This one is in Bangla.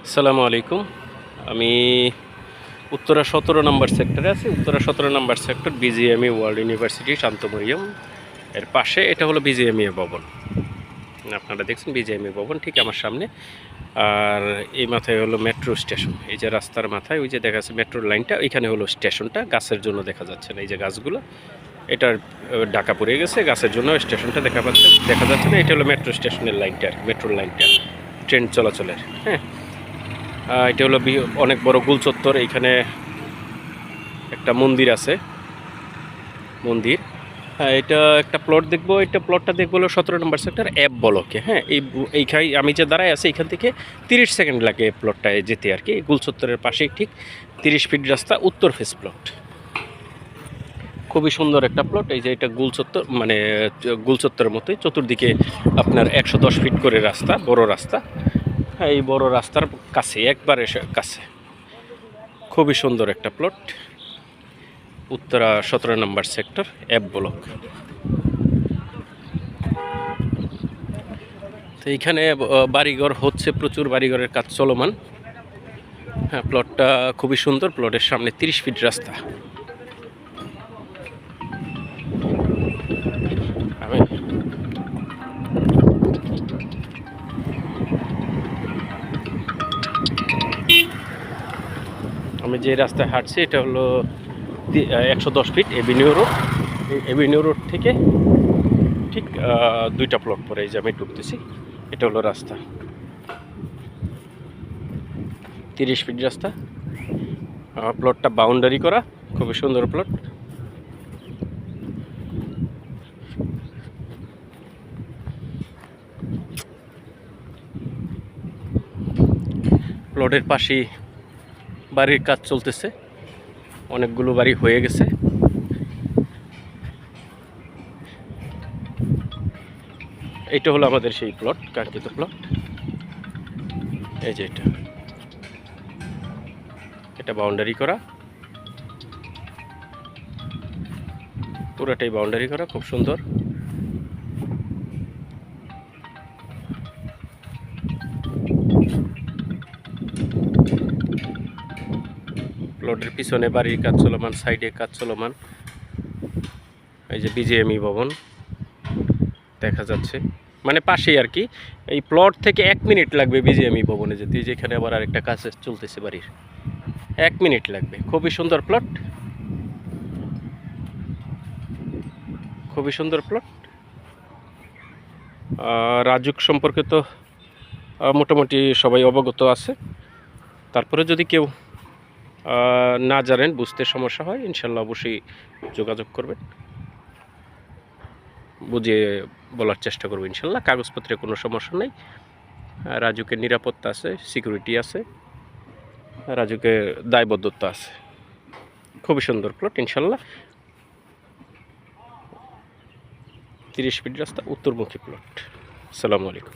আসসালামু আলাইকুম। আমি উত্তরা ১৭ নম্বর সেক্টরে আছি। উত্তরা ১৭ নম্বর সেক্টর বিজিএমই ওয়ার্ল্ড ইউনিভার্সিটি শান্তমরিয়ম এর পাশে এটা হলো বিজিএমইএ ভবন। আপনারা দেখছেন বিজিএমইএ ভবন ঠিক আমার সামনে। আর এই মাথায় হলো মেট্রো স্টেশন। এই যে রাস্তার মাথায় ওই যে দেখা যাচ্ছে মেট্রোর লাইনটা, ওইখানে হলো স্টেশনটা। গাছের জন্য দেখা যাচ্ছে না, এই যে গাছগুলো এটার ঢাকা পড়ে গেছে, গাছের জন্য স্টেশনটা দেখা যাচ্ছে না। এটা হলো মেট্রো স্টেশনের লাইনটা, মেট্রোর লাইনটা ট্রেন চলাচলের। হ্যাঁ, এটা হলো অনেক বড় গোল চত্বর। এইখানে একটা মন্দির আছে, মন্দির। হ্যাঁ, এটা একটা প্লট দেখবো। এটা প্লটটা দেখবো হলো ১৭ নম্বর সেক্টর অ্যাপ বলকে। হ্যাঁ, এইখানে আমি যে দাঁড়ায় আছি এখান থেকে 30 সেকেন্ড লাগে প্লটটায় যেতে আর কি। গোল চত্বরের পাশেই ঠিক 30 ফিট রাস্তা, উত্তর ফেস প্লট। খুবই সুন্দর একটা প্লট। এই যে এটা গোল চত্বর, মানে গোল চত্বরের মতোই, চতুর্দিকে আপনার ১১০ ফিট করে রাস্তা, বড় রাস্তা। হ্যাঁ, এই বড় রাস্তার কাছে, একবারে কাছে খুবই সুন্দর একটা প্লট। উত্তরা ১৭ নম্বর সেক্টর অ্যাপ ব্লক। তো এইখানে বাড়িঘর হচ্ছে, প্রচুর বাড়িঘরের কাজ চলমান। হ্যাঁ, প্লটটা খুবই সুন্দর। প্লটের সামনে 30 ফিট রাস্তা। আমি যে রাস্তায় হাঁটছি এটা হলো ১১০ ফিট এভিনিউ রোড। এই এভিনিউ রোড থেকে ঠিক 2টা প্লট পরে এই যে আমি ঢুকতেছি, এটা হলো রাস্তা। 30 ফিট রাস্তা। প্লটটা বাউন্ডারি করা, খুবই সুন্দর প্লট। প্লটের পাশেই বাড়ির কাজ চলতেছে, অনেকগুলো বাড়ি হয়ে গেছে। এইটা হলো আমাদের সেই প্লট, কাঙ্ক্ষিত প্লট। এই যে এটা বাউন্ডারি করা, পুরোটাই বাউন্ডারি করা, খুব সুন্দর। প্লটের পিছনে বাড়ির কাজ চলমান, সাইডে কাজ চলমান। এই যে বিজিএমই ভবন দেখা যাচ্ছে, মানে পাশেই আর কি। এই প্লট থেকে 1 মিনিট লাগবে বিজিএমই ভবনে যেতে। যেখানে আবার আরেকটা কাজ চলতেছে বাড়ির, 1 মিনিট লাগবে। খুবই সুন্দর প্লট, খুবই সুন্দর প্লট। রাজুক সম্পর্কে তো মোটামুটি সবাই অবগত আছে। তারপরে যদি কেউ না জানেন, বুঝতে সমস্যা হয়, ইনশাল্লাহ অবশ্যই যোগাযোগ করবেন, বুঝিয়ে বলার চেষ্টা করবো ইনশাল্লাহ। কাগজপত্রে কোনো সমস্যা নেই। রাজুকের নিরাপত্তা আছে, সিকিউরিটি আছে, রাজুকের দায়বদ্ধতা আছে। খুবই সুন্দর প্লট ইনশাল্লাহ। 30 ফিট রাস্তা, উত্তরমুখী প্লট। আসসালামু আলাইকুম।